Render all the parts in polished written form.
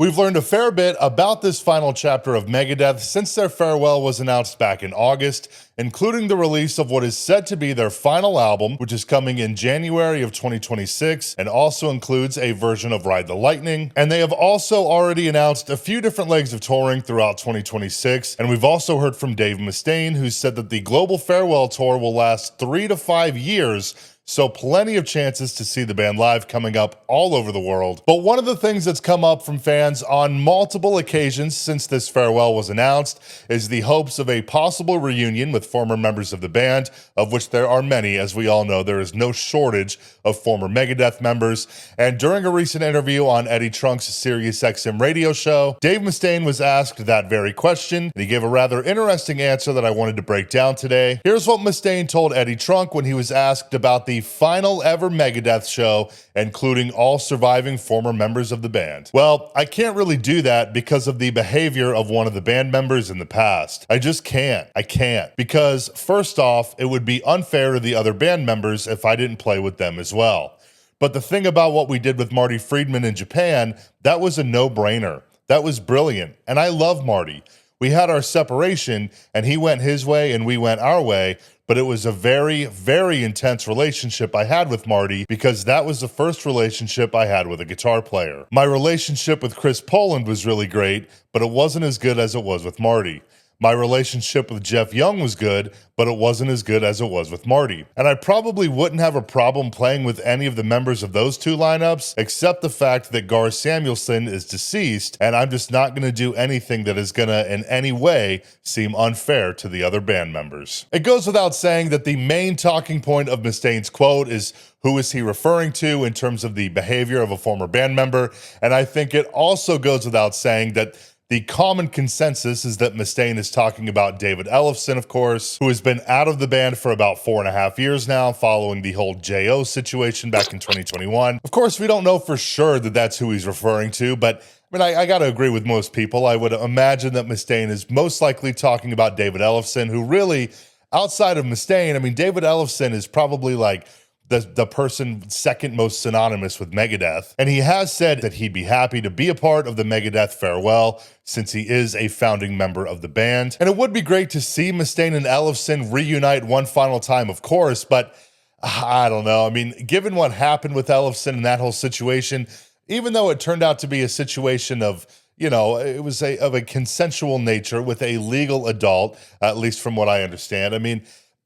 We've learned a fair bit about this final chapter of Megadeth since their farewell was announced back in August, including the release of what is said to be their final album, which is coming in January of 2026, and also includes a version of Ride the Lightning. And they have also already announced a few different legs of touring throughout 2026, and we've also heard from Dave Mustaine, who said that the global farewell tour will last 3 to 5 years, so plenty of chances to see the band live coming up all over the world. But one of the things that's come up from fans on multiple occasions since this farewell was announced is the hopes of a possible reunion with former members of the band, of which there are many. As we all know, there is no shortage of former Megadeth members. And during a recent interview on Eddie Trunk's SiriusXM radio show, Dave Mustaine was asked that very question, and he gave a rather interesting answer that I wanted to break down today. Here's what Mustaine told Eddie Trunk when he was asked about the final ever Megadeth show, including all surviving former members of the band. Well, I can't really do that because of the behavior of one of the band members in the past. I just can't. I can't. Because first off, it would be unfair to the other band members if I didn't play with them as well. But the thing about what we did with Marty Friedman in Japan, that was a no-brainer. That was brilliant. And I love Marty. We had our separation, and he went his way and we went our way. But it was a very, very intense relationship I had with Marty because that was the first relationship I had with a guitar player. My relationship with Chris Poland was really great, but it wasn't as good as it was with Marty. My relationship with Jeff Young was good, but it wasn't as good as it was with Marty. And I probably wouldn't have a problem playing with any of the members of those two lineups, except the fact that Gar Samuelson is deceased, and I'm just not going to do anything that is going to in any way seem unfair to the other band members. It goes without saying that the main talking point of Mustaine's quote is who is he referring to in terms of the behavior of a former band member, and I think it also goes without saying that the common consensus is that Mustaine is talking about David Ellefson, of course, who has been out of the band for about 4.5 years now, following the whole J.O. situation back in 2021. Of course, we don't know for sure that that's who he's referring to, but I got to agree with most people. I would imagine that Mustaine is most likely talking about David Ellefson, who really, outside of Mustaine, David Ellefson is probably like the person second most synonymous with Megadeth. And he has said that he'd be happy to be a part of the Megadeth farewell since he is a founding member of the band. And it would be great to see Mustaine and Ellefson reunite one final time, of course, but I don't know. Given what happened with Ellefson and that whole situation, even though it turned out to be a situation of, it was of a consensual nature with a legal adult, at least from what I understand.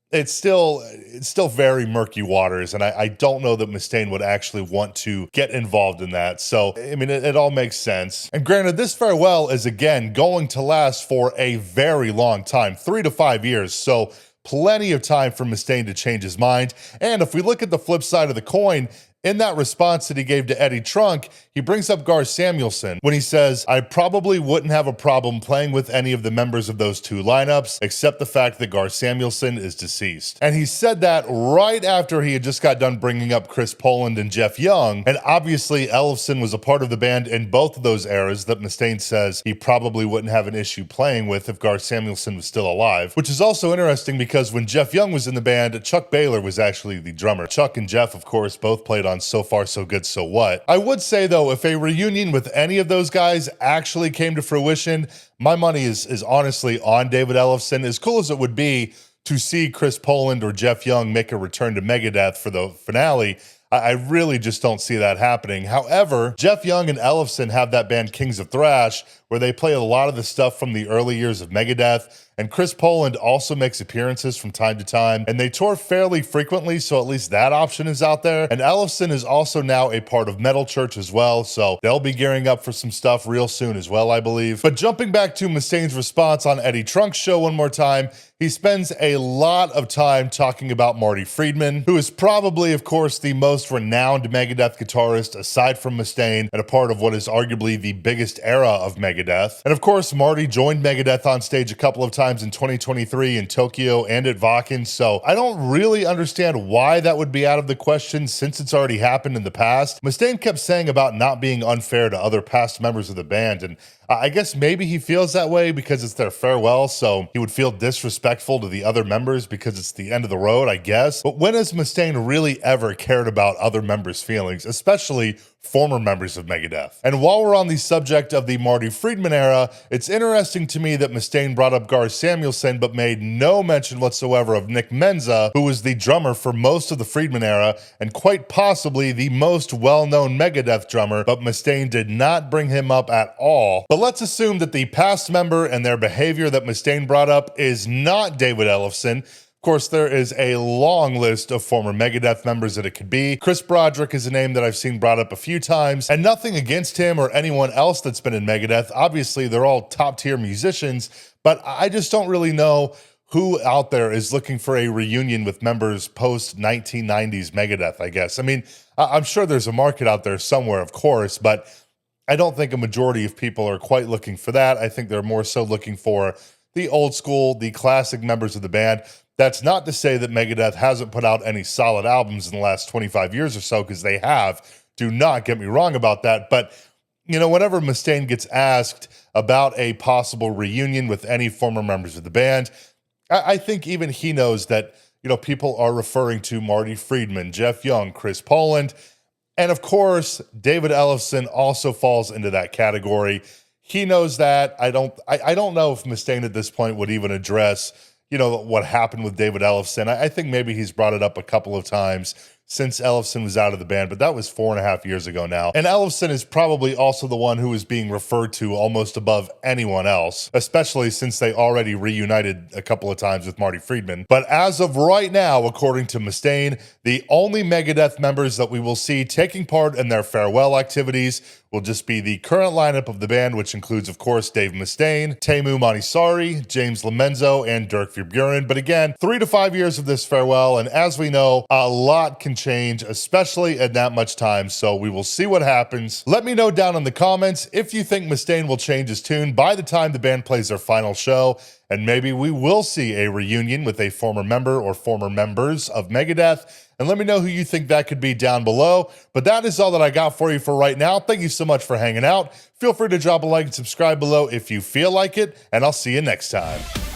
It's still very murky waters, and I don't know that Mustaine would actually want to get involved in that. So, it all makes sense. And granted, this farewell is, again, going to last for a very long time, 3 to 5 years. So, plenty of time for Mustaine to change his mind. And if we look at the flip side of the coin, in that response that he gave to Eddie Trunk, he brings up Gar Samuelson when he says, I probably wouldn't have a problem playing with any of the members of those two lineups, except the fact that Gar Samuelson is deceased. And he said that right after he had just got done bringing up Chris Poland and Jeff Young. And obviously, Ellefson was a part of the band in both of those eras that Mustaine says he probably wouldn't have an issue playing with if Gar Samuelson was still alive. Which is also interesting because when Jeff Young was in the band, Chuck Baylor was actually the drummer. Chuck and Jeff, of course, both played on So Far So Good So What. I would say though, if a reunion with any of those guys actually came to fruition, my money is honestly on David Ellefson. As cool as it would be to see Chris Poland or Jeff Young make a return to Megadeth for the finale, I really just don't see that happening. However, Jeff Young and Ellefson have that band Kings of Thrash, where they play a lot of the stuff from the early years of Megadeth. And Chris Poland also makes appearances from time to time, and they tour fairly frequently, so at least that option is out there. And Ellefson is also now a part of Metal Church as well, so they'll be gearing up for some stuff real soon as well, I believe. But jumping back to Mustaine's response on Eddie Trunk's show one more time, he spends a lot of time talking about Marty Friedman, who is probably, of course, the most renowned Megadeth guitarist aside from Mustaine, and a part of what is arguably the biggest era of Megadeth. And of course, Marty joined Megadeth on stage a couple of times in 2023 in Tokyo and at Wacken, so I don't really understand why that would be out of the question since it's already happened in the past. Mustaine kept saying about not being unfair to other past members of the band, and I guess maybe he feels that way because it's their farewell, so he would feel disrespectful to the other members because it's the end of the road, I guess. But when has Mustaine really ever cared about other members' feelings, especially former members of Megadeth? And while we're on the subject of the Marty Friedman era, it's interesting to me that Mustaine brought up Gar Samuelson but made no mention whatsoever of Nick Menza, who was the drummer for most of the Friedman era and quite possibly the most well-known Megadeth drummer, but Mustaine did not bring him up at all. But let's assume that the past member and their behavior that Mustaine brought up is not David Ellefson. Of course, there is a long list of former Megadeth members that it could be. Chris Broderick is a name that I've seen brought up a few times, and nothing against him or anyone else that's been in Megadeth. Obviously, they're all top-tier musicians, but I just don't really know who out there is looking for a reunion with members post-1990s Megadeth, I guess. I mean, I'm sure there's a market out there somewhere, of course, but I don't think a majority of people are quite looking for that. I think they're more so looking for the old school, the classic members of the band. That's not to say that Megadeth hasn't put out any solid albums in the last 25 years or so, because they have. Do not get me wrong about that. But, you know, whenever Mustaine gets asked about a possible reunion with any former members of the band, I think even he knows that, you know, people are referring to Marty Friedman, Jeff Young, Chris Poland, and of course, David Ellefson also falls into that category. He knows that. I don't know if Mustaine at this point would even address, you know, what happened with David Ellefson. I think maybe he's brought it up a couple of times since Ellefson was out of the band, but that was 4.5 years ago now. And Ellefson is probably also the one who is being referred to almost above anyone else, especially since they already reunited a couple of times with Marty Friedman. But as of right now, according to Mustaine, the only Megadeth members that we will see taking part in their farewell activities will just be the current lineup of the band, which includes, of course, Dave Mustaine, Teemu Monisari, James Lomenzo, and Dirk Verbeuren. But again, 3 to 5 years of this farewell, and as we know, a lot can change, especially in that much time, so we will see what happens. Let me know down in the comments if you think Mustaine will change his tune by the time the band plays their final show, and maybe we will see a reunion with a former member or former members of Megadeth. And let me know who you think that could be down below. But that is all that I got for you for right now. Thank you so much for hanging out. Feel free to drop a like and subscribe below if you feel like it, and I'll see you next time.